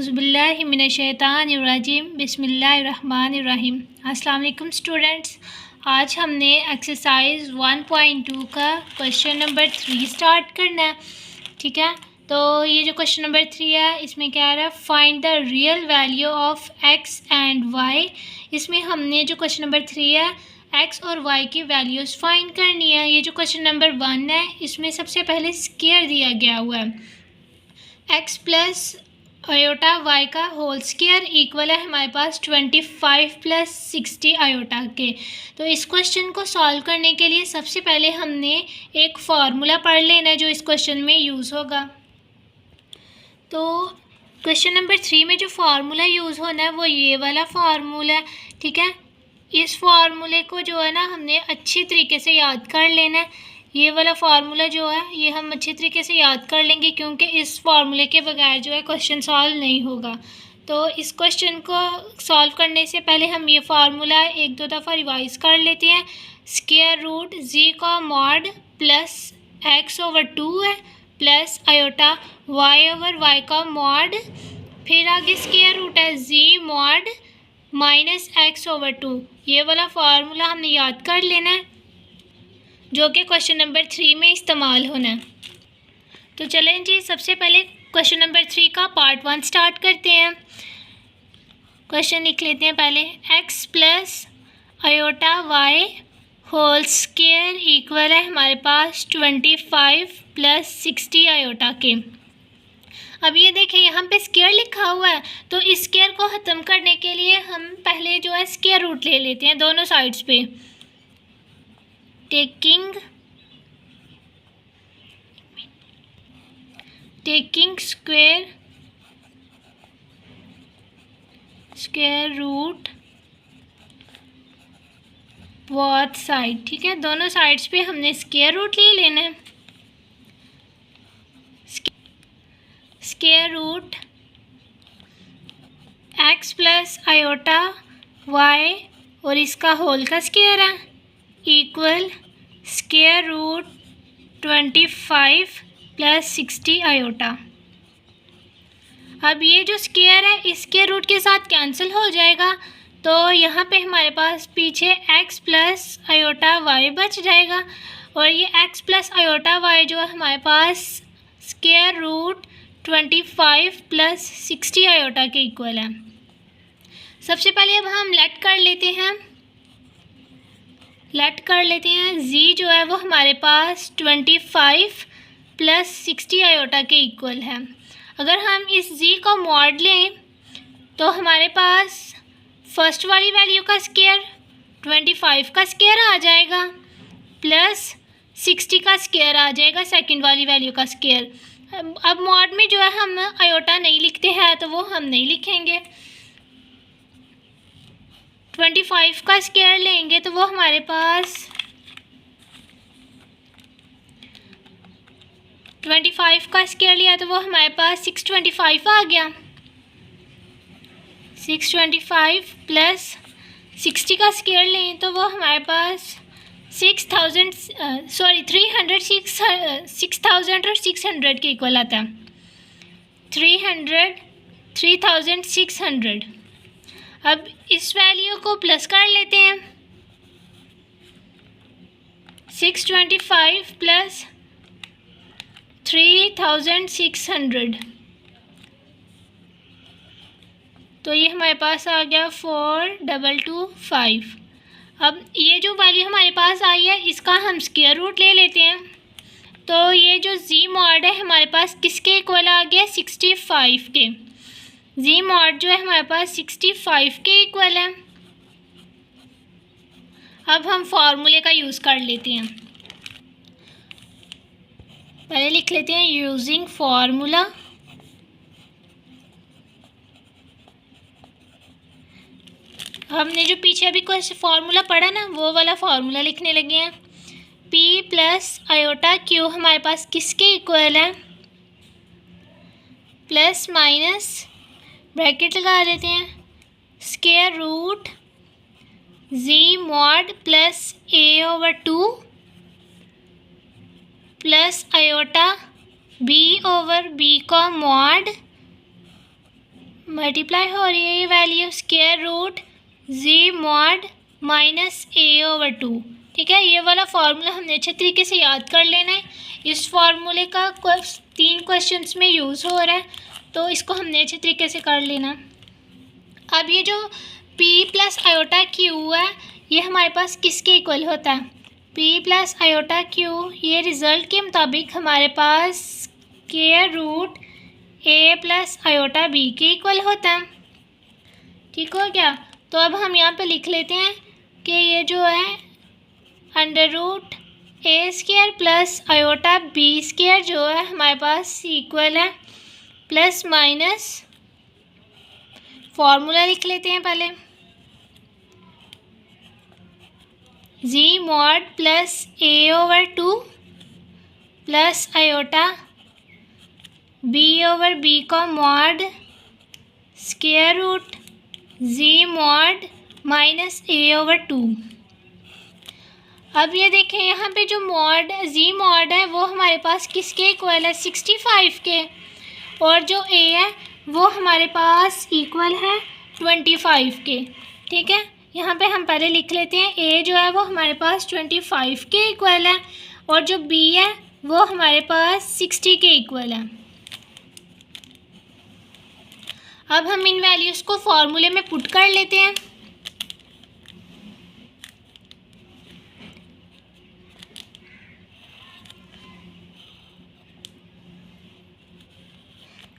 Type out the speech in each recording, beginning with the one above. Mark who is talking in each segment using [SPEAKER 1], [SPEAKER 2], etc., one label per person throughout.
[SPEAKER 1] औज़ुबिल्लाहि मिनश्शैतानिर्रजीम बिस्मिल्लाहिर्रहमानिर्रहीम। अस्सलाम वालेकुम स्टूडेंट्स, आज हमने एक्सरसाइज 1.2 का क्वेश्चन नंबर 3 स्टार्ट करना है। ठीक है, तो ये जो क्वेश्चन नंबर 3 है इसमें क्या है, find the real value of x and y. इसमें हमने जो क्वेश्चन नंबर 3 है एक्स और वाई की वैल्यूज़ फाइंड करनी है। ये जो क्वेश्चन नंबर 1 है इसमें सबसे पहले स्क्वायर दिया गया हुआ है, एक्स प्लस आयोटा वाई का होल स्क्वायर इक्वल है हमारे पास 25 प्लस 60 आयोटा के। तो इस क्वेश्चन को सॉल्व करने के लिए सबसे पहले हमने एक फार्मूला पढ़ लेना है जो इस क्वेश्चन में यूज़ होगा। तो क्वेश्चन नंबर 3 में जो फार्मूला यूज़ होना है वो ये वाला फार्मूला है। ठीक है, इस फार्मूले को जो है ना हमने अच्छी तरीके से याद कर लेना है। ये वाला फार्मूला जो है ये हम अच्छी तरीके से याद कर लेंगे क्योंकि इस फार्मूले के बगैर जो है क्वेश्चन सॉल्व नहीं होगा। तो इस क्वेश्चन को सॉल्व करने से पहले हम ये फार्मूला एक दो दफ़ा रिवाइज कर लेते हैं। स्क्वायर रूट जी का मॉड प्लस एक्स ओवर 2 है plus iota y over y का मॉड, फिर आगे स्क्वायर रूट है z mod minus x over 2। ये वाला फार्मूला हमने याद कर लेना है जो कि क्वेश्चन नंबर 3 में इस्तेमाल होना है। तो चलें जी, सबसे पहले क्वेश्चन नंबर 3 का पार्ट 1 स्टार्ट करते हैं। क्वेश्चन लिख लेते हैं पहले, x plus iota y whole square equal है हमारे पास 25 प्लस 60 आयोटा के। अब ये देखें यहाँ पे स्क्वायर लिखा हुआ है, तो इस स्क्वायर को ख़त्म करने के लिए हम पहले जो है स्क्वायर रूट ले लेते हैं दोनों साइड्स पे। Taking square root both side. ठीक है, दोनों साइड्स पे हमने स्क्वायर रूट ले लेना है। Square root x plus iota y और इसका होल का स्क्वायर है equal square root 25 plus 60 iota. अब ये जो स्क्वायर है इस स्क्वायर रूट के साथ कैंसिल हो जाएगा, तो यहाँ पे हमारे पास पीछे x प्लस आयोटा वाई बच जाएगा और ये x प्लस आयोटा वाई जो है हमारे पास स्क्वायर रूट 25 प्लस 60 आयोटा के इक्वल है। सबसे पहले अब हम लेट कर लेते हैं z जो है वो हमारे पास 25 प्लस 60 आयोटा के इक्वल है। अगर हम इस z को मॉड लें तो हमारे पास फर्स्ट वाली वैल्यू का स्क्वायर 25 का स्क्वायर आ जाएगा प्लस 60 का स्क्वायर आ जाएगा सेकंड वाली वैल्यू का स्क्वायर। अब मॉड में जो है हम आयोटा नहीं लिखते हैं तो वो हम नहीं लिखेंगे। 25 का स्क्वायर लेंगे तो वो हमारे पास 25 का स्क्वायर लिया तो वो हमारे पास 625 आ गया। 625 प्लस 60 का स्क्वायर लें तो वो हमारे पास 6,600 के इक्वल आता है। 3600। अब इस वैल्यू को प्लस कर लेते हैं। 625 प्लस 3600, तो ये हमारे पास आ गया 4225। अब ये जो वैल्यू हमारे पास आई है इसका हम स्क्वायर रूट ले लेते हैं, तो ये जो जी मॉड है हमारे पास किसके इक्वल आ गया, 65 के। जी मॉड जो है हमारे पास 65 के इक्वल है। अब हम फार्मूले का यूज़ कर लेते हैं। पहले लिख लेते हैं यूजिंग फार्मूला। हमने जो पीछे अभी कुछ फार्मूला पढ़ा ना वो वाला फार्मूला लिखने लगे हैं। P प्लस आयोटा Q हमारे पास किसके इक्वल है, प्लस माइनस ब्रैकेट लगा देते हैं, square root z mod plus a over 2 plus iota b over b का मॉड मल्टीप्लाई हो रही है ये value square root z mod minus a over two. ठीक है, ये वाला फार्मूला हमने अच्छे तरीके से याद कर लेना है। इस फार्मूले का 3 क्वेश्चंस में यूज़ हो रहा है, तो इसको हमने अच्छे तरीके से कर लेना। अब ये जो p प्लस आयोटा क्यू है, ये हमारे पास किसके इक्वल होता है? p प्लस आयोटा क्यू, ये रिज़ल्ट के मुताबिक हमारे पास square root a plus iota b के इक्वल होता है। ठीक हो गया? तो अब हम यहाँ पे लिख लेते हैं कि ये जो है under root a square plus iota b square जो है हमारे पास इक्वल है प्लस माइनस, फॉर्मूला लिख लेते हैं पहले, z mod plus a over two plus iota b over b का mod square root z mod minus a over two. अब ये देखें यहाँ पे जो मॉड जी मॉड है वो हमारे पास किसके इक्वल है? 65 के, और जो ए है वो हमारे पास इक्वल है 25 के। ठीक है, यहाँ पे हम पहले लिख लेते हैं ए जो है वो हमारे पास 25 के इक्वल है, और जो बी है वो हमारे पास 60 के इक्वल है। अब हम इन वैल्यूज़ को फॉर्मूले में पुट कर लेते हैं।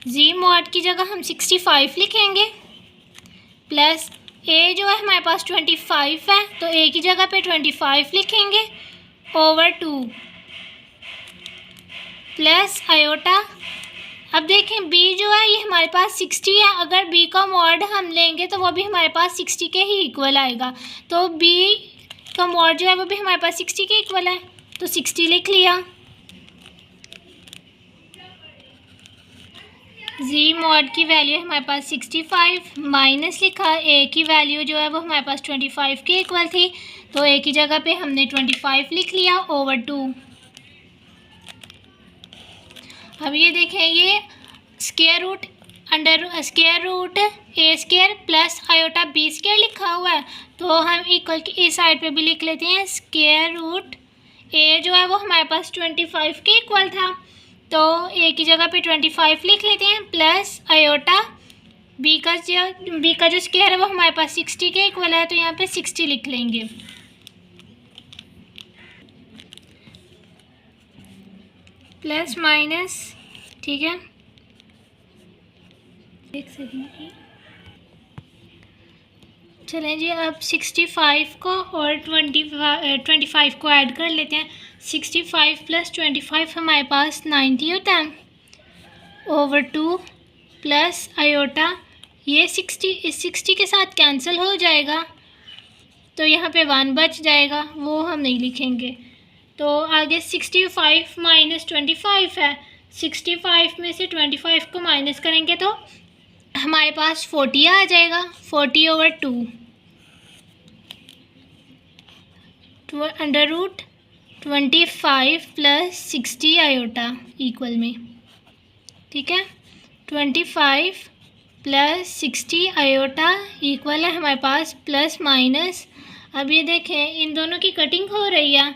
[SPEAKER 1] जी मॉड की जगह हम 65 लिखेंगे, प्लस ए जो है हमारे पास 25 है तो ए की जगह पे 25 लिखेंगे ओवर 2 प्लस आयोटा। अब देखें बी जो है ये हमारे पास 60 है, अगर बी का मॉड हम लेंगे तो वो भी हमारे पास 60 के ही इक्वल आएगा, तो बी का मॉड जो है वो भी हमारे पास 60 के इक्वल है, तो 60 लिख लिया। जी मॉड की वैल्यू है हमारे पास 65 माइनस लिखा, ए की वैल्यू जो है वो हमारे पास 25 के इक्वल थी, तो ए की जगह पे हमने 25 लिख लिया ओवर 2। अब ये देखें ये square root a square plus iota b square लिखा हुआ है, तो हम इक्वल की इस साइड पे भी लिख लेते हैं स्क्वायर रूट ए जो है वो हमारे पास 25 के इक्वल था, तो ए की जगह पे 25 लिख लेते हैं प्लस आयोटा बी का जो स्क्वायर है वो हमारे पास 60 के इक्वल है, तो यहाँ पे 60 लिख लेंगे। प्लस माइनस, ठीक है, एक सेकंड, चलें जी। अब 65 को और 25 को ऐड कर लेते हैं। 65 प्लस 25 हमारे पास 90 होता है ओवर 2 प्लस आयोटा, ये 60 इस 60 के साथ कैंसिल हो जाएगा, तो यहाँ पे 1 बच जाएगा, वो हम नहीं लिखेंगे। तो आगे 65 माइनस 25 है, 65 में से 25 को माइनस करेंगे तो हमारे पास 40 आ जाएगा, 40 over 2 under root 25 plus 60 iota equal में। ठीक है, 25 प्लस 60 आयोटा इक्वल है हमारे पास प्लस माइनस। अब ये देखें इन दोनों की कटिंग हो रही है,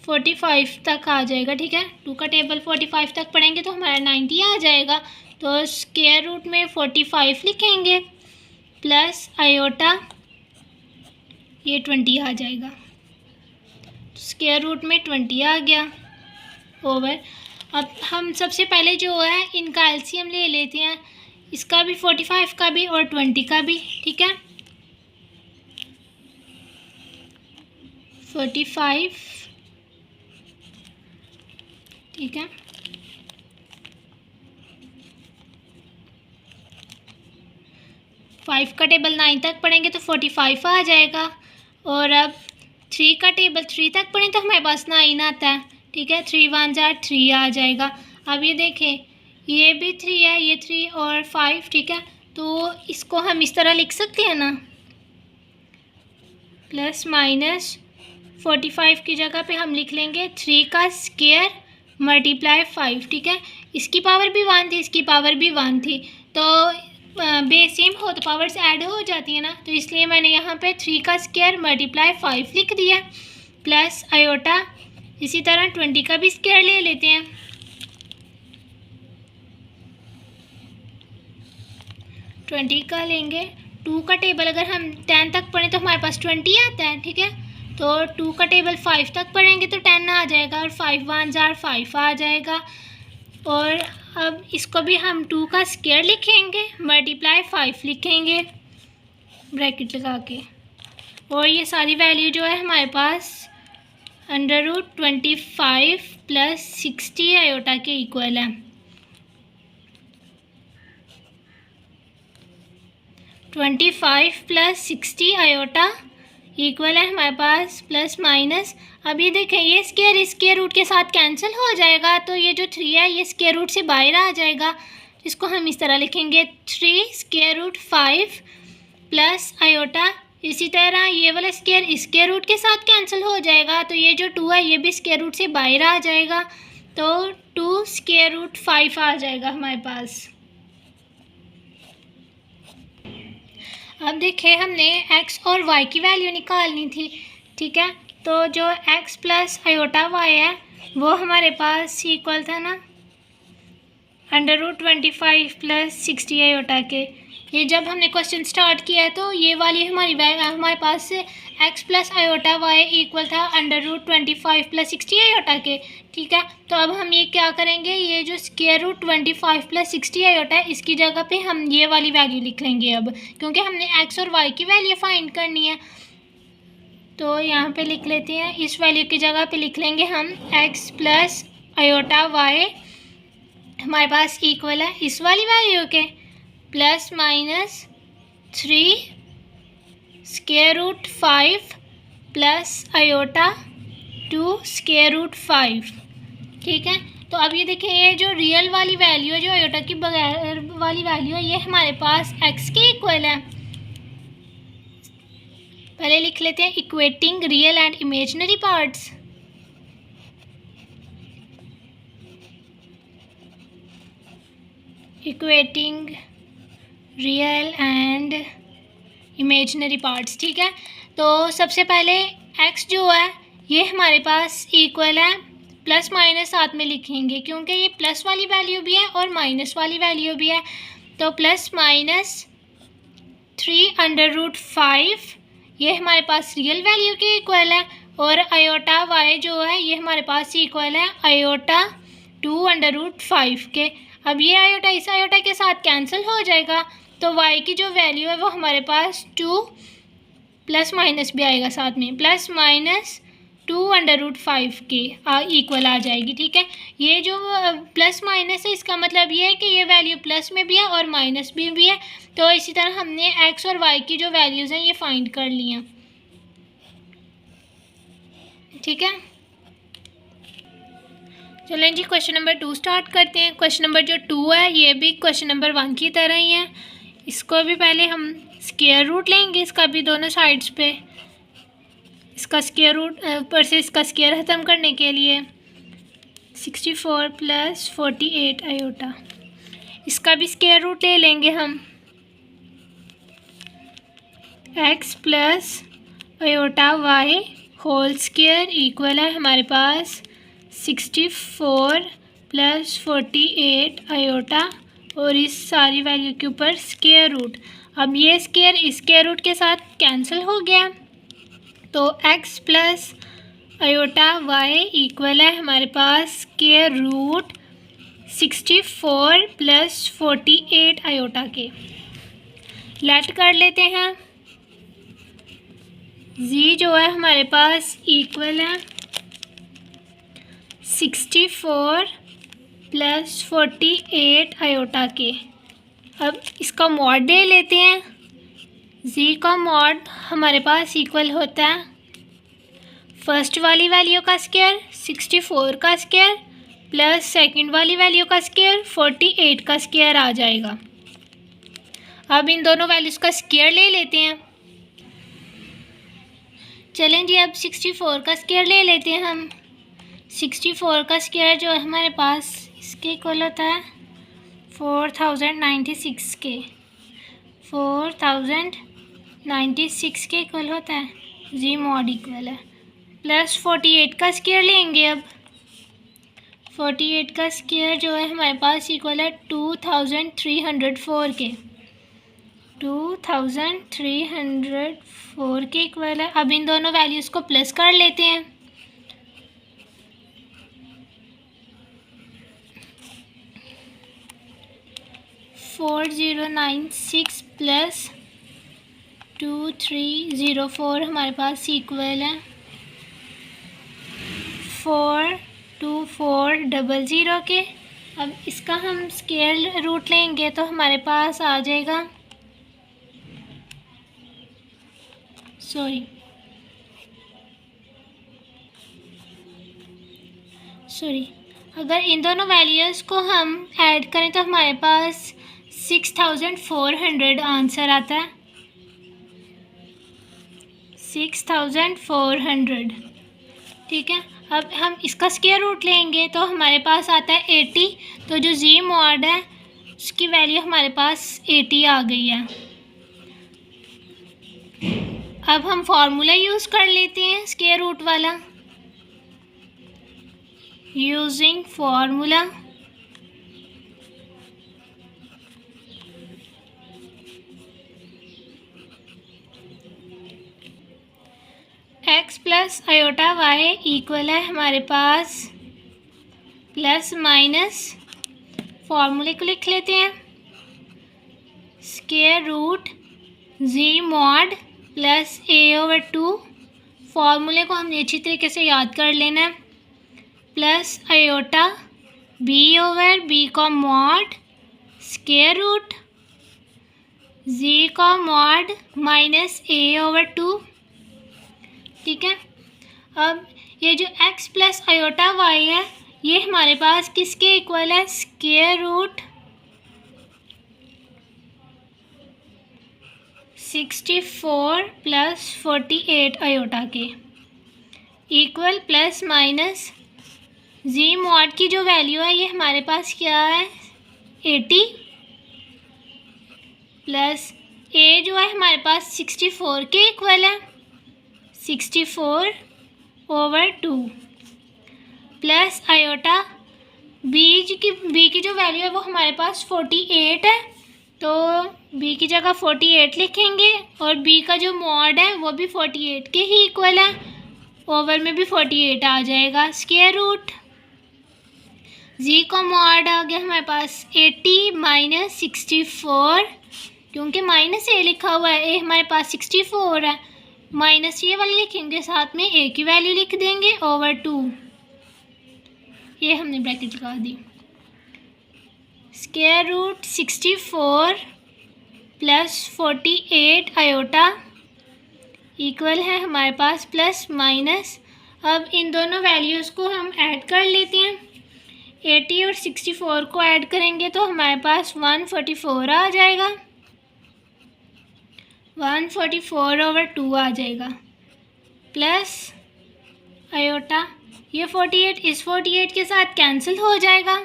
[SPEAKER 1] 45 तक आ जाएगा। ठीक है, 2 का टेबल 45 तक पढ़ेंगे तो हमारा 90 आ जाएगा, तो स्क्वायर रूट में 45 लिखेंगे प्लस आयोटा ये 20 आ जाएगा, स्क्वायर रूट में 20 आ गया ओवर। अब हम सबसे पहले जो है इनका एलसीएम ले लेते हैं, इसका भी 45 का भी और 20 का भी। ठीक है, 45, ठीक है, फाइव का टेबल 9 तक पढ़ेंगे तो 45 आ जाएगा, और अब 3 का टेबल 3 तक पढ़ें तो हमारे पास 9 आता है। ठीक है, 3 1 जा 3 आ जाएगा। अब ये देखें ये भी 3 है, ये 3 और 5। ठीक है, तो इसको हम इस तरह लिख सकते हैं ना, प्लस माइनस 45 की जगह पे हम लिख लेंगे 3 का स्क्वायर मल्टीप्लाई 5। ठीक है, इसकी पावर भी 1 थी, इसकी पावर भी 1 थी, तो बेस सेम हो तो पावर्स ऐड हो जाती है ना, तो इसलिए मैंने यहाँ पे 3 का स्क्वायर मल्टीप्लाई 5 लिख दिया प्लस आयोटा। इसी तरह 20 का भी स्क्वायर ले लेते हैं। 20 का लेंगे, 2 का टेबल अगर हम 10 तक पढ़ें तो हमारे पास 20 आता है, ठीक है। तो 2 का टेबल 5 तक पढ़ेंगे तो 10 आ जाएगा और 5 1 जार 5 आ जाएगा। और अब इसको भी हम 2 का स्क्वायर लिखेंगे मल्टीप्लाई 5 लिखेंगे ब्रैकेट लगा के, और ये सारी वैल्यू जो है हमारे पास √25 प्लस 60 आयोटा के इक्वल है। 25 प्लस 60 आयोटा इक्वल है हमारे पास प्लस माइनस। अब ये देखें, ये स्क्वायर रूट के साथ कैंसिल हो जाएगा, तो ये जो 3 है ये स्क्वायर रूट से बाहर आ जाएगा, इसको हम इस तरह लिखेंगे 3√5 प्लस आयोटा। इसी तरह ये वाला स्क्वायर रूट के साथ कैंसिल हो जाएगा, तो ये जो 2 है ये भी स्क्वायर रूट से बाहर आ जाएगा, तो 2√5 आ जाएगा हमारे पास। अब देखिए, हमने x और y की वैल्यू निकालनी थी, ठीक है। तो जो x प्लस आयोटा y है वो हमारे पास इक्वल था ना √25 प्लस 60 आयोटा के। ये जब हमने क्वेश्चन स्टार्ट किया है तो ये वाली हमारे पास x plus iota y equal था √25 प्लस 60 आयोटा के, ठीक है। तो अब हम ये क्या करेंगे, ये जो √25 प्लस 60 आयोटा है इसकी जगह पे हम ये वाली वैल्यू लिख लेंगे अब, क्योंकि हमने x और y की वैल्यू फाइंड करनी है। तो यहाँ पे लिख लेते हैं, इस वैल्यू की जगह पे लिख लेंगे हम x प्लस आयोटा y हमारे पास इक्वल है इस वाली वैल्यू के प्लस माइनस 3√5 प्लस आयोटा 2√5, ठीक है। तो अब ये देखें, ये जो रियल वाली वैल्यू है, जो आयोटा की बगैर वाली वैल्यू है, ये हमारे पास x के इक्वल है। पहले लिख लेते हैं equating real and imaginary parts. Equating real and imaginary parts, ठीक है। तो सबसे पहले x जो है ये हमारे पास इक्वल है, प्लस माइनस साथ में लिखेंगे क्योंकि ये प्लस वाली वैल्यू भी है और माइनस वाली वैल्यू भी है। तो प्लस माइनस 3√5 ये हमारे पास रियल वैल्यू के इक्वल है, और आयोटा y जो है ये हमारे पास इक्वल है आयोटा 2√5 के। अब ये आयोटा इस आयोटा के साथ कैंसिल हो जाएगा, तो y की जो वैल्यू है वो हमारे पास 2 प्लस माइनस भी आएगा साथ में, प्लस माइनस 2√5 के इक्वल आ जाएगी, ठीक है। ये जो प्लस माइनस है इसका मतलब ये है कि ये वैल्यू प्लस में भी है और माइनस में भी है। तो इसी तरह हमने x और y की जो वैल्यूज़ हैं ये फाइंड कर ली हैं, ठीक है। चलें जी, क्वेश्चन नंबर 2 स्टार्ट करते हैं। क्वेश्चन नंबर जो 2 है ये भी क्वेश्चन नंबर 1 की तरह ही है। इसको भी पहले हम स्क्वायर रूट लेंगे, इसका भी दोनों साइड्स पे, इसका स्क्वायर रूट पर से इसका स्क्वायर ख़त्म करने के लिए 64 प्लस 48 आयोटा, इसका भी स्क्वायर रूट ले लेंगे हम। x plus iota y whole square equal है हमारे पास 64 प्लस 48 आयोटा, और इस सारी वैल्यू के ऊपर स्क्वायर रूट। अब ये स्क्वायर इस स्क्वायर रूट के साथ कैंसिल हो गया, तो x plus iota y equal है हमारे पास स्क्वायर रूट 64 प्लस 48 आयोटा के। लेट कर लेते हैं, z जो है हमारे पास इक्वल है 64 प्लस 48 आयोटा के। अब इसका मॉड ले लेते हैं, z का मॉड हमारे पास इक्वल होता है फर्स्ट वाली वैल्यू का स्क्वायर 64 का स्क्वायर प्लस सेकंड वाली वैल्यू का स्क्वायर 48 का स्क्वायर आ जाएगा। अब इन दोनों वैल्यूज़ का स्क्वायर ले लेते हैं। चलें जी, अब 64 का स्क्वायर ले लेते हैं हम। 64 का स्क्वायर जो है हमारे पास इसके इक्वल होता है 4096 के, 4096 के इक्वल होता है, जी मॉड इक्वल है, प्लस 48 का स्क्वायर लेंगे। अब 48 का स्क्वायर जो है हमारे पास इक्वल है 2304 के, 2304 के इक्वल है। अब इन दोनों वैल्यूज़ को प्लस कर लेते हैं। फोर 096 प्लस 2304 हमारे पास इक्वल है 42400 के। अब इसका हम स्क्वायर रूट लेंगे तो हमारे पास आ जाएगा, सॉरी अगर इन दोनों वैल्यूज़ को हम ऐड करें तो हमारे पास 6400 आंसर आता है, 6400। ठीक है, अब हम इसका स्क्वायर रूट लेंगे तो हमारे पास आता है 80, तो जो जी मॉड है उसकी वैल्यू हमारे पास 80 आ गई है। अब हम फार्मूला यूज़ कर लेते हैं स्क्वायर रूट वाला, using formula x plus iota y equal है हमारे पास प्लस माइनस, फार्मूले को लिख लेते हैं, square root z mod plus a/2, फार्मूले को हमने अच्छी तरीके से याद कर लेना है, प्लस आयोटा b/b का मॉड स्क्वायर रूट जी का मॉड माइनस a/2। ठीक है, अब ये जो x प्लस आयोटा वाई है ये हमारे पास किसके इक्वल है, स्क्वायर रूट 64 प्लस 48 आयोटा के इक्वल प्लस माइनस जी मॉड की जो वैल्यू है ये हमारे पास क्या है 80, प्लस a जो है हमारे पास 64 के इक्वल है 64/2, प्लस आयोटा b की जो वैल्यू है वो हमारे पास 48 है, तो b की जगह 48 लिखेंगे और b का जो मॉड है वो भी 48 के ही इक्वल है, ओवर में भी 48 आ जाएगा, स्क्वायर रूट जी का मॉड आ गया हमारे पास 80 माइनस 64, क्योंकि माइनस a लिखा हुआ है, a हमारे पास 64 है, माइनस ये वाले लिखेंगे, साथ में a की वैल्यू लिख देंगे ओवर 2, ये हमने ब्रैकेट लगा दी, square root 64 plus 48 iota equal है हमारे पास प्लस माइनस। अब इन दोनों वैल्यूज़ को हम ऐड कर लेते हैं, 80 और 64 को ऐड करेंगे तो हमारे पास 144 आ जाएगा, 144/2 आ जाएगा, प्लस आयोटा ये 48 इस 48 के साथ कैंसिल हो जाएगा,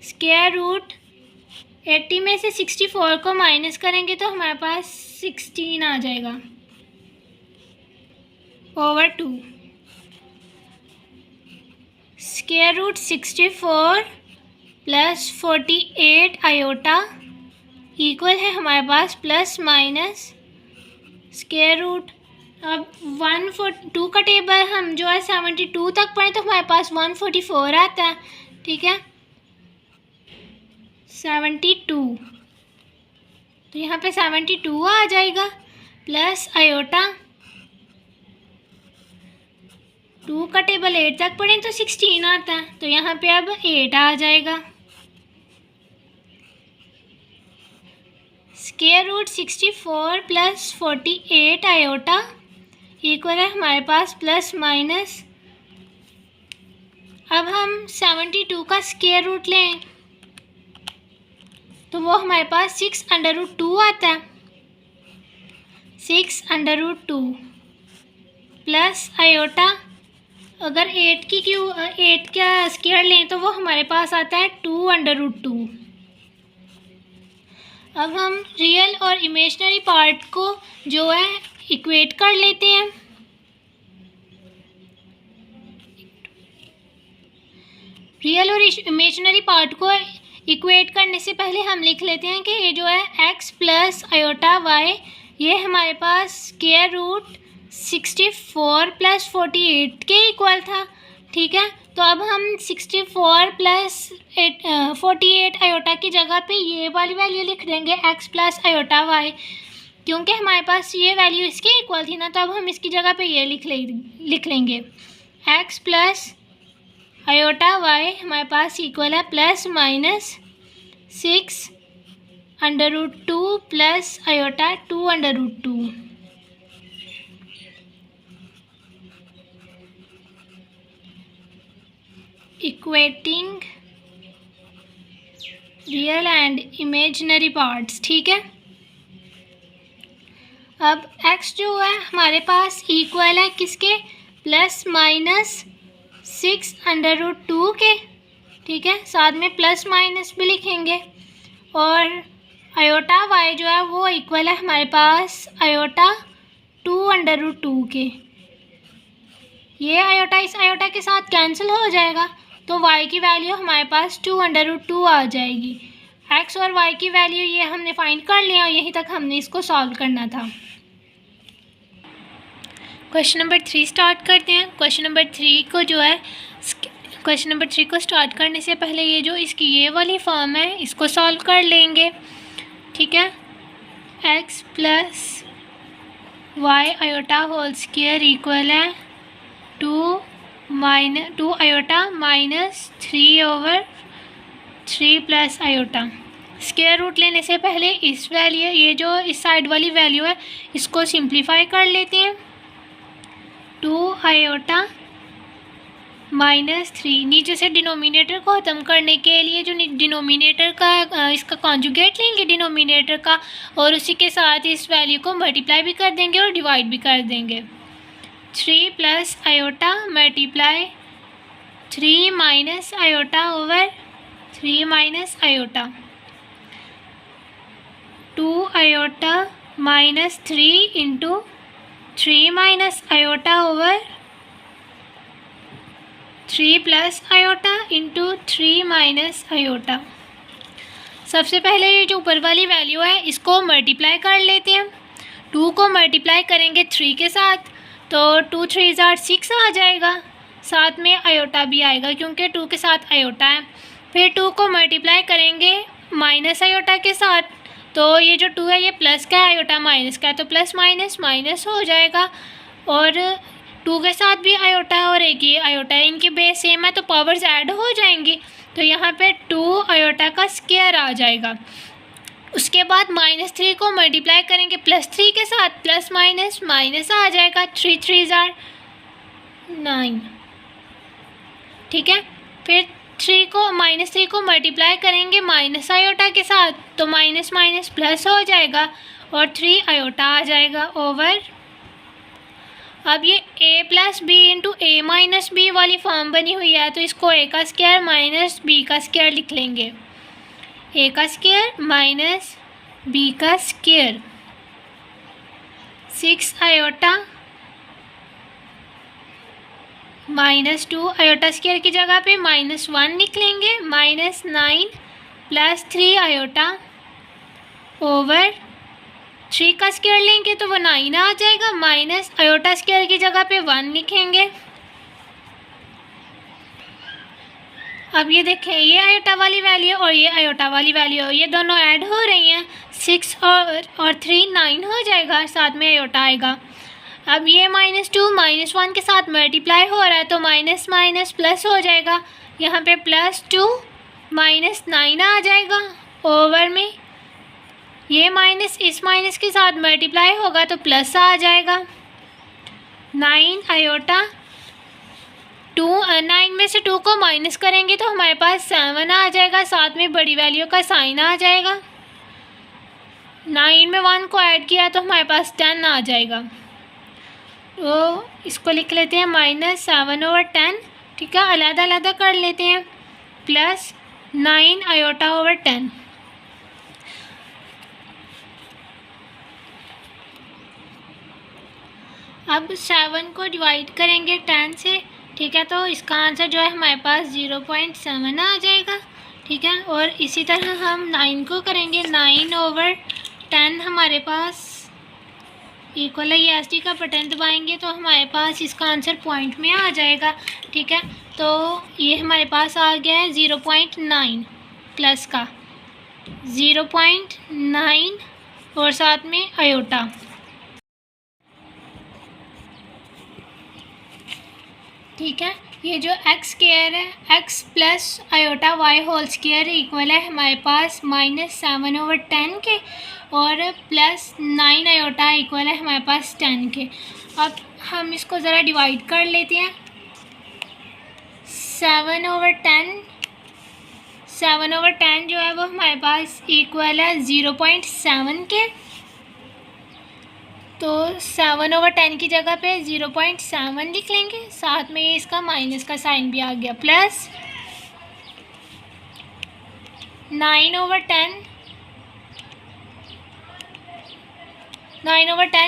[SPEAKER 1] स्क्वायर रूट 80 में से 64 को माइनस करेंगे तो हमारे पास 16 आ जाएगा over 2, square root 64 plus 48 iota equal है हमारे पास प्लस माइनस स्क्वायर रूट। अब 142 का टेबल हम जो है 72 तक पढ़ें तो हमारे पास 144 आता है, ठीक है 72, तो यहाँ पे 72 आ जाएगा, प्लस आयोटा 2 का टेबल 8 तक पढ़ें तो 16 आता है, तो यहाँ पे अब 8 आ जाएगा, square root 64 plus 48 iota equal है हमारे पास प्लस माइनस। अब हम 72 का स्क्वायर रूट लें तो वो हमारे पास 6√2 आता है, 6√2 प्लस आयोटा अगर 8 का स्क्वायर लें तो वो हमारे पास आता है 2√2। अब हम रियल और इमेजिनरी पार्ट को जो है इक्वेट कर लेते हैं। रियल और इमेजिनरी पार्ट को इक्वेट करने से पहले हम लिख लेते हैं कि ये जो है x प्लस आयोटा y, ये हमारे पास स्क्वायर रूट 64 प्लस 48 के इक्वल था। ठीक है, तो अब हम 64 प्लस 48 आयोटा की जगह पे ये वाली वैल्यू लिख देंगे x प्लस आयोटा y, क्योंकि हमारे पास ये वैल्यू इसके इक्वल थी ना, तो अब हम इसकी जगह पे ये लिख लेंगे x प्लस आयोटा y हमारे पास इक्वल है plus minus 6√2 plus iota 2√2। Equating real and imaginary parts. ठीक है, अब x जो है हमारे पास इक्वल है किसके, प्लस माइनस 6√2 के। ठीक है, साथ में प्लस माइनस भी लिखेंगे। और आयोटा y जो है वो इक्वल है हमारे पास आयोटा 2√2 के। ये आयोटा इस आयोटा के साथ कैंसिल हो जाएगा, तो y की वैल्यू हमारे पास 2√2 आ जाएगी। x और y की वैल्यू ये हमने फाइंड कर लिया और यहीं तक हमने इसको सॉल्व करना था। क्वेश्चन नंबर 3 स्टार्ट करते हैं। क्वेश्चन नंबर 3 को स्टार्ट करने से पहले ये जो इसकी ये वाली फॉर्म है इसको सॉल्व कर लेंगे। ठीक है, x plus y iota whole square equal है 2 iota minus 3/3 plus iota. Square root लेने से पहले इस वैल्यू, ये जो इस साइड वाली वैल्यू है, इसको सिंप्लीफाई कर लेते हैं। 2 आयोटा माइनस 3, नीचे से डिनोमिनेटर को ख़त्म करने के लिए जो डिनोमिनेटर का इसका कॉन्जुगेट लेंगे डिनोमिनेटर का, और उसी के साथ इस वैल्यू को मल्टीप्लाई भी कर देंगे और डिवाइड भी कर देंगे। 3 plus iota multiply 3 minus iota over 3 minus iota. 2 iota minus 3 into 3 minus iota over 3 plus iota into 3 minus iota. सबसे पहले ये जो ऊपर वाली वैल्यू है इसको मल्टीप्लाई कर लेते हैं। 2 को मल्टीप्लाई करेंगे 3 के साथ, तो 2 3 6 आ जाएगा, साथ में आयोटा भी आएगा क्योंकि 2 के साथ आयोटा है। फिर 2 को मल्टीप्लाई करेंगे माइनस आयोटा के साथ, तो ये जो 2 है ये प्लस का है, आयोटा माइनस का है, तो प्लस माइनस माइनस हो जाएगा। और 2 के साथ भी आयोटा है और एक ये आयोटा है, इनकी बेस सेम है तो पावर्स ऐड हो जाएंगी, तो यहाँ पे 2 आयोटा का स्क्वायर आ जाएगा। उसके बाद -3 को मल्टीप्लाई करेंगे +3 के साथ, प्लस माइनस माइनस आ जाएगा, 3 3 9। ठीक है, फिर -3 को मल्टीप्लाई करेंगे माइनस आयोटा के साथ, तो माइनस माइनस प्लस हो जाएगा और 3 आयोटा आ जाएगा ओवर। अब ये a plus b into a minus b वाली फॉर्म बनी हुई है, तो इसको a का स्क्वायर माइनस b का स्क्वायर लिख लेंगे। a का स्क्वायर माइनस b का स्क्वायर। 6 आयोटा -2 आयोटा स्क्वायर की जगह पे -1 लिख लेंगे, -9 प्लस 3 आयोटा ओवर 3 का स्क्वायर लेंगे तो वो 9 आ जाएगा, माइनस आयोटा स्क्वायर की जगह पे 1 लिखेंगे। अब ये देखें, ये आयोटा वाली वैल्यू और ये आयोटा वाली वैल्यू ये दोनों ऐड हो रही हैं, 6 और 3 9 हो जाएगा, साथ में आयोटा आएगा। अब ये -2 -1 के साथ मल्टीप्लाई हो रहा है तो माइनस माइनस प्लस हो जाएगा, यहाँ पे +2 -9 आ जाएगा ओवर में। ये माइनस इस माइनस के साथ मल्टीप्लाई होगा तो प्लस आ जाएगा। 9 आयोटा 9 में से 2 को माइनस करेंगे तो हमारे पास 7 आ जाएगा, साथ में बड़ी वैल्यू का साइन आ जाएगा। 9 में 1 को ऐड किया तो हमारे पास 10 आ जाएगा। तो इसको लिख लेते हैं -7/10, ठीक है, अलग अलग कर लेते हैं, प्लस 9/10। अब 7 को डिवाइड करेंगे 10 से, ठीक है, तो इसका आंसर जो है हमारे पास 0.7 आ जाएगा, ठीक है। और इसी तरह हम 9 को करेंगे, 9/10 हमारे पास इक्वल है, ये SD का बटन दबाएंगे तो हमारे पास इसका आंसर पॉइंट में आ जाएगा, ठीक है। तो ये हमारे पास आ गया है 0.9 प्लस का 0.9 और साथ में आयोटा, ठीक है। ये जो x स्क्वायर है, x plus iota y whole square equal है हमारे पास -7/10 के, और प्लस 9 आयोटा इक्वल है हमारे पास 10 के। अब हम इसको ज़रा डिवाइड कर लेते हैं। 7/10 जो है वो हमारे पास इक्वल है 0.7 के, तो 7/10 की जगह पे 0.7 लिख लेंगे, साथ में इसका माइनस का साइन भी आ गया, प्लस 9/10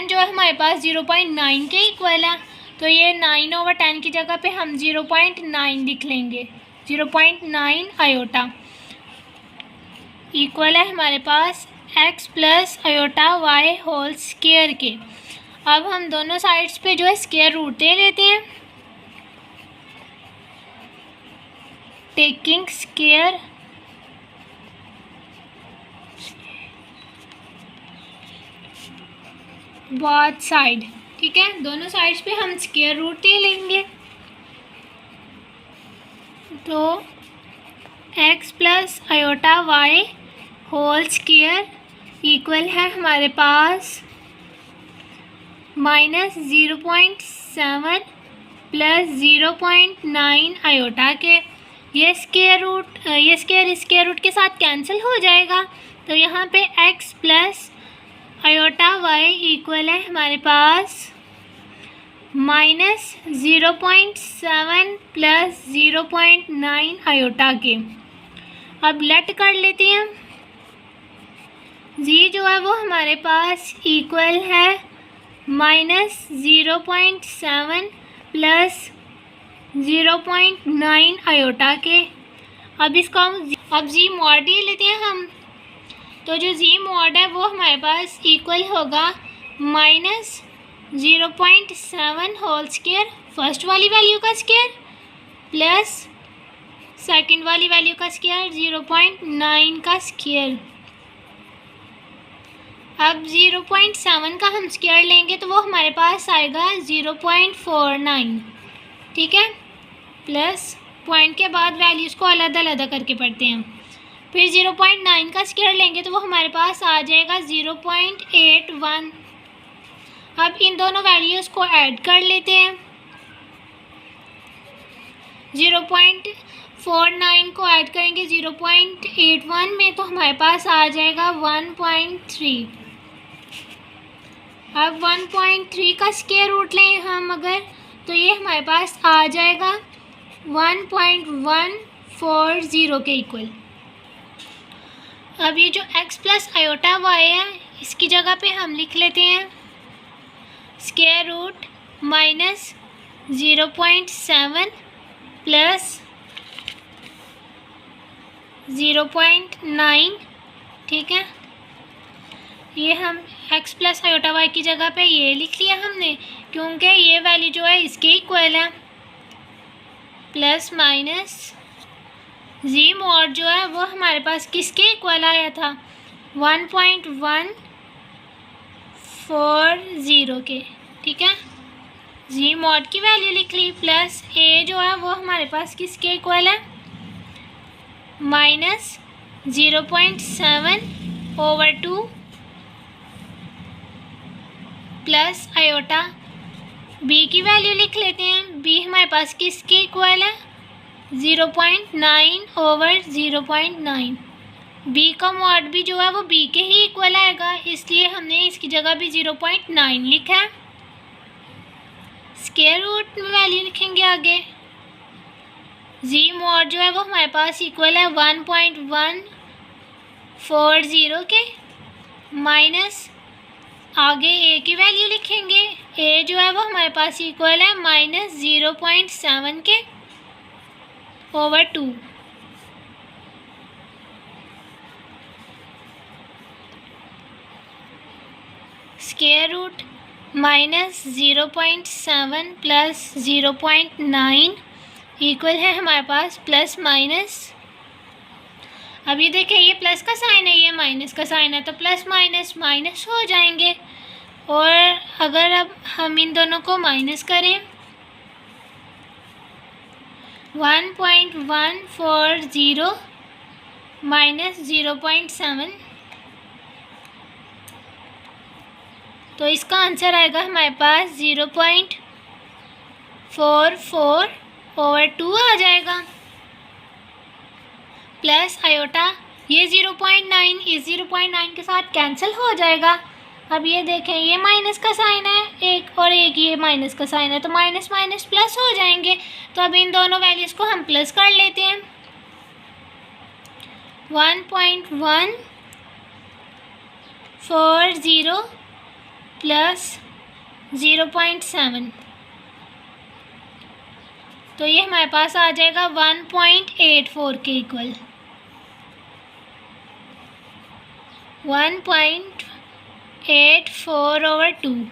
[SPEAKER 1] जो है हमारे पास 0.9 के इक्वल है, तो ये 9/10 की जगह पे हम 0.9 लिख लेंगे, 0.9 आयोटा इक्वल है हमारे पास x plus iota y whole square के। अब हम दोनों साइड्स पे जो है स्क्वायर रूट दे लेते हैं, टेकिंग स्क्वायर बोथ साइड, ठीक है, दोनों साइड्स पे हम स्क्वायर रूट दे लेंगे। तो x plus iota y whole square equal है हमारे पास -0.7 प्लस 0.9 आयोटा के। ये स्क्वायर रूट के साथ कैंसिल हो जाएगा, तो यहाँ पे x plus iota y equal है हमारे पास -0.7 प्लस 0.9 आयोटा के। अब लेट कर लेते हैं, जी जो है वो हमारे पास इक्वल है -0.7 प्लस 0.9 आयोटा के। अब इसका जी मॉड ले लेते हैं हम, तो जो जी मॉड है वो हमारे पास इक्वल होगा -0.7 होल स्क्वायर, फर्स्ट वाली वैल्यू का स्क्वायर, प्लस सेकंड वाली वैल्यू का स्क्वायर 0.9 का स्क्वायर। अब 0.7 का हम स्क्वायर लेंगे तो वो हमारे पास आएगा 0.49, ठीक है, प्लस पॉइंट के बाद वैल्यूज़ को अलग अलग करके पढ़ते हैं। फिर 0.9 का स्क्वायर लेंगे तो वो हमारे पास आ जाएगा 0.81। अब इन दोनों वैल्यूज़ को ऐड कर लेते हैं, 0.49 को ऐड करेंगे 0.81 में तो हमारे पास आ जाएगा 1.3। अब 1.3 का स्क्वायर रूट लें हम अगर, तो ये हमारे पास आ जाएगा 1.140 के इक्वल। अब ये जो x प्लस आयोटा y है, इसकी जगह पे हम लिख लेते हैं स्क्वायर रूट -0.7 प्लस 0.9, ठीक है। ये हम x प्लस आयोटा y की जगह पे ये लिख लिया हमने, क्योंकि ये वैल्यू जो है इसके इक्वल है, प्लस माइनस जी मॉड जो है वो हमारे पास किसके इक्वल आया था, 1.140 के, ठीक है। जी मॉड की वैल्यू लिख ली, प्लस a जो है वो हमारे पास किसके इक्वल है, -0.7/2 प्लस आयोटा। b की वैल्यू लिख लेते हैं, b हमारे पास किसके इक्वल है, 0.9/0.9। b का मॉड भी जो है वो b के ही इक्वल आएगा, इसलिए हमने इसकी जगह भी 0.9 लिखा है। स्क्वायर रूट में वैल्यू लिखेंगे आगे। जी मॉड जो है वो हमारे पास इक्वल है 1.140 के, माइनस आगे ए की वैल्यू लिखेंगे। ए जो है वो हमारे पास इक्वल है -0.7 के over 2। Square root -0.7 plus 0.9 equal है हमारे पास प्लस माइनस। अब ये देखिए ये प्लस का साइन है, ये माइनस का साइन है, तो प्लस माइनस माइनस हो जाएंगे। और अगर अब हम इन दोनों को माइनस करें 1.140 माइनस 0.7, तो इसका आंसर आएगा हमारे पास 0.44 ओवर 2 आ जाएगा। प्लस आयोटा ये 0.9 इस 0.9 के साथ कैंसिल हो जाएगा। अब ये देखें ये माइनस का साइन है एक, और एक ये माइनस का साइन है, तो माइनस माइनस प्लस हो जाएंगे। तो अब इन दोनों वैल्यूज़ को हम प्लस कर लेते हैं। 1.140 प्लस 0.7, तो ये हमारे पास आ जाएगा 1.84 के इक्वल। 1.84 ओवर 2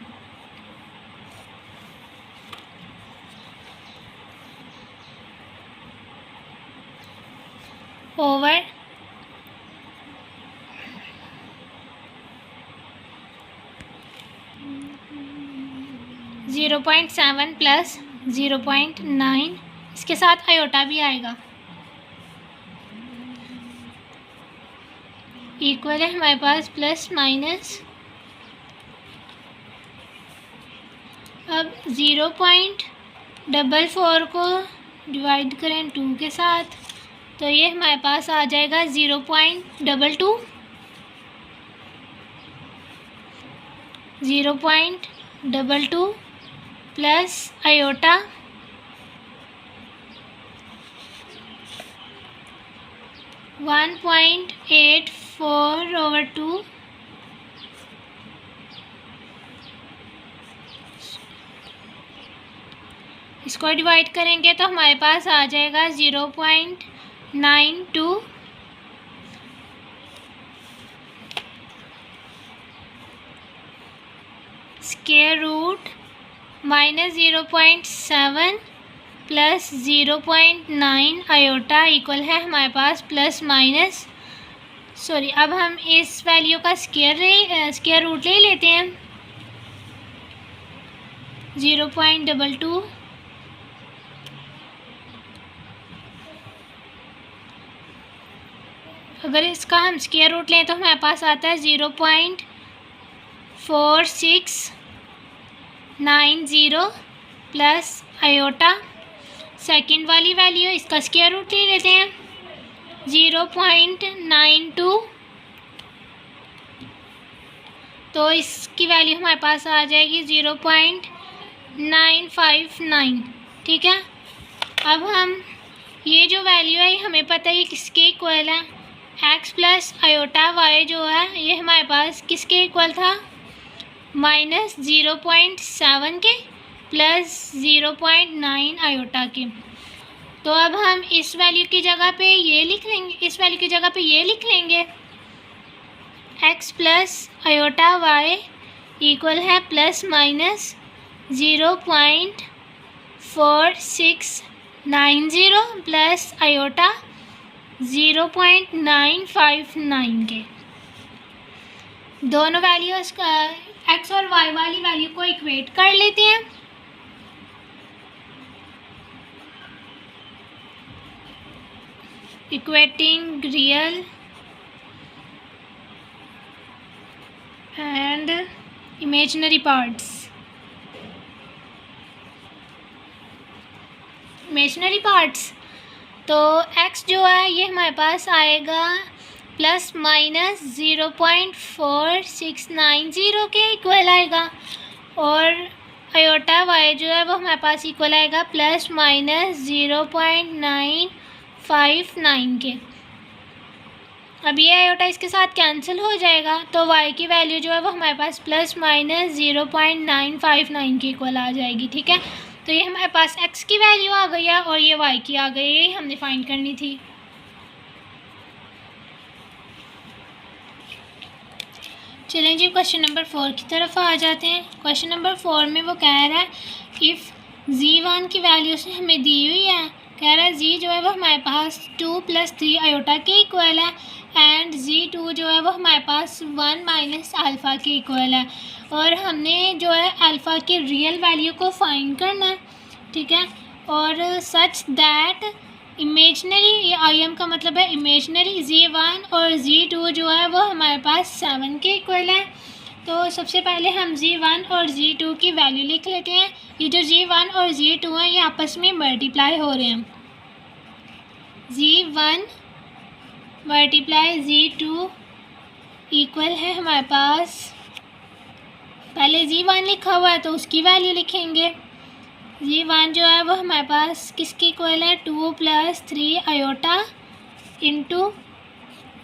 [SPEAKER 1] ओवर 0.7 प्लस 0.9, इसके साथ आयोटा भी आएगा, इक्वल है हमारे पास प्लस माइनस। अब 0.44 को डिवाइड करें 2 के साथ, तो ये हमारे पास आ जाएगा 0.22, 0.22 प्लस आयोटा 1.84 ओवर 2 इसको डिवाइड करेंगे तो हमारे पास आ जाएगा 0.92 square root -0.7 plus 0.9 iota equal है हमारे पास प्लस माइनस। सॉरी, अब हम इस वैल्यू का स्क्वायर रूट ले लेते हैं। 0.22 अगर इसका हम स्क्वायर रूट लें तो हमारे पास आता है 0.4690 प्लस आयोटा सेकंड वाली वैल्यू, इसका स्क्वायर रूट ले लेते हैं 0.92, तो इसकी वैल्यू हमारे पास आ जाएगी 0.959। ठीक है, अब हम ये जो वैल्यू है हमें पता है ये किसके इक्वल है। x प्लस आयोटा y जो है ये हमारे पास किसके इक्वल था, -0.7 के प्लस 0.9 आयोटा के। तो अब हम इस वैल्यू की जगह पे ये लिख लेंगे, इस वैल्यू की जगह पे ये लिख लेंगे x plus iota y equal है प्लस माइनस 0.4690 प्लस आयोटा 0.959 के। दोनों वैल्यूज़ का x और y वाली वैल्यू को इक्वेट कर लेते हैं। Equating real and imaginary parts. Imaginary parts तो x जो है ये हमारे पास आएगा प्लस माइनस 0.4690 के इक्वल आएगा, और आयोटा वाई जो है वो हमारे पास इक्वल आएगा ±0.959 के। अब ये आयोटा इसके साथ कैंसिल हो जाएगा तो y की वैल्यू जो है वो हमारे पास ±0.959 के इक्वल आ जाएगी। ठीक है, तो ये हमारे पास x की वैल्यू आ गई है और ये y की आ गई है, यही हमने फाइंड करनी थी। चलें जी क्वेश्चन नंबर 4 की तरफ आ जाते हैं। क्वेश्चन नंबर 4 में वो कह रहा है इफ़ z1 की वैल्यू से हमें दी हुई है, कह रहा है z जो है वो हमारे पास 2 + 3 आयोटा के इक्वल है एंड z2 जो है वो हमारे पास 1 - अल्फ़ा के इक्वल है और हमने जो है अल्फ़ा की रियल वैल्यू को फाइंड करना है। ठीक है, और सच दैट इमेजनरी, ये IM का मतलब है इमेजनरी, z1 और z2 जो है वो हमारे पास 7 के इक्वल है। तो सबसे पहले हम z1 और z2 की वैल्यू लिख लेते हैं। ये जो z1 और z2 हैं ये आपस में मल्टीप्लाई हो रहे हैं। z1 × z2 इक्वल है हमारे पास, पहले z1 लिखा हुआ है तो उसकी वैल्यू लिखेंगे। z1 जो है वो हमारे पास किसके इक्वल है, 2 + 3 आयोटा इंटू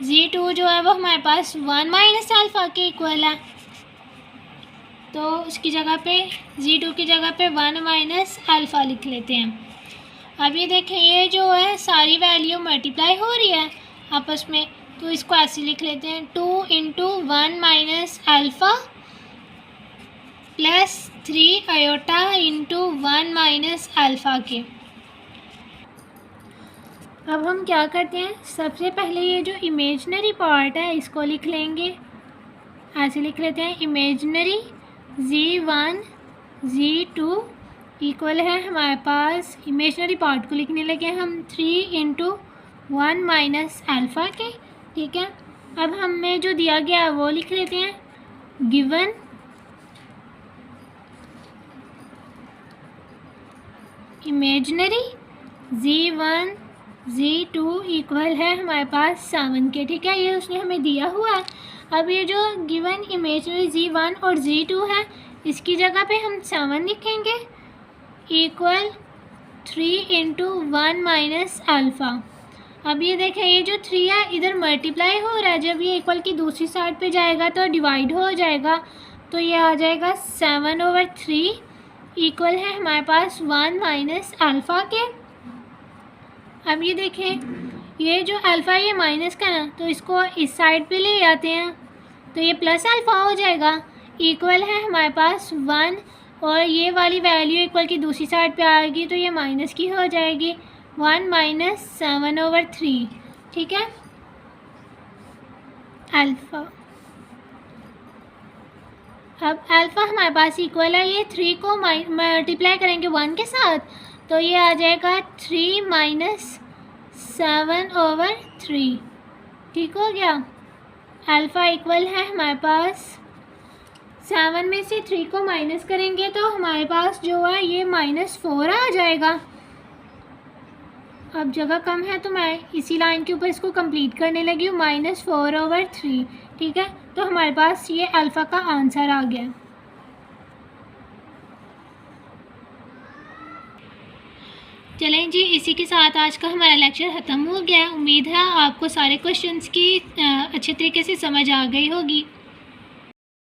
[SPEAKER 1] z2 जो है वो हमारे पास 1 - अल्फ़ा के इक्वल है। तो उसकी जगह पे z2 की जगह पे 1 - अल्फ़ा लिख लेते हैं। अब ये देखें ये जो है सारी वैल्यू मल्टीप्लाई हो रही है आपस में, तो इसको ऐसे लिख लेते हैं 2 × 1 - अल्फ़ा + 3 आयोटा इंटू 1 - अल्फ़ा के। अब हम क्या करते हैं, सबसे पहले ये जो इमेजनरी पार्ट है इसको लिख लेंगे, ऐसे लिख लेते हैं इमेजनरी z1 z2 इक्वल है हमारे पास, इमेजनरी पार्ट को लिखने लगे हम 3 × 1 - अल्फ़ा के। ठीक है, अब हमें जो दिया गया है वो लिख लेते हैं, given imaginary z1 z2 equal है हमारे पास 7 के। ठीक है, ये उसने हमें दिया हुआ है। अब ये जो गिवन इमेजनरी z1 और z2 है इसकी जगह पे हम 7 लिखेंगे इक्वल 3 × 1 - अल्फ़ा। अब ये देखें ये जो 3 है इधर मल्टीप्लाई हो रहा है, जब ये इक्वल की दूसरी साइड पे जाएगा तो डिवाइड हो जाएगा, तो ये आ जाएगा 7/3 इक्वल है हमारे पास 1 - अल्फ़ा के। अब ये देखें ये जो अल्फ़ा ये माइनस का ना, तो इसको इस साइड पे ले आते हैं तो ये प्लस अल्फ़ा हो जाएगा, इक्वल है हमारे पास 1 और ये वाली वैल्यू इक्वल की दूसरी साइड पे आएगी तो ये माइनस की हो जाएगी 1 - 7/3। ठीक है, अल्फ़ा, अब अल्फ़ा हमारे पास इक्वल है, ये 3 को मल्टीप्लाई करेंगे 1 के साथ तो ये आ जाएगा 3 - 7/3। ठीक हो गया, अल्फ़ा इक्वल है हमारे पास 7 में से 3 को माइनस करेंगे तो हमारे पास जो है ये -4 आ जाएगा। अब जगह कम है तो मैं इसी लाइन के ऊपर इसको कंप्लीट करने लगी हूँ, -4/3। ठीक है, तो हमारे पास ये अल्फ़ा का आंसर आ गया। चलें जी, इसी के साथ आज का हमारा लेक्चर ख़त्म हो गया। उम्मीद है आपको सारे क्वेश्चंस की अच्छे तरीके से समझ आ गई होगी।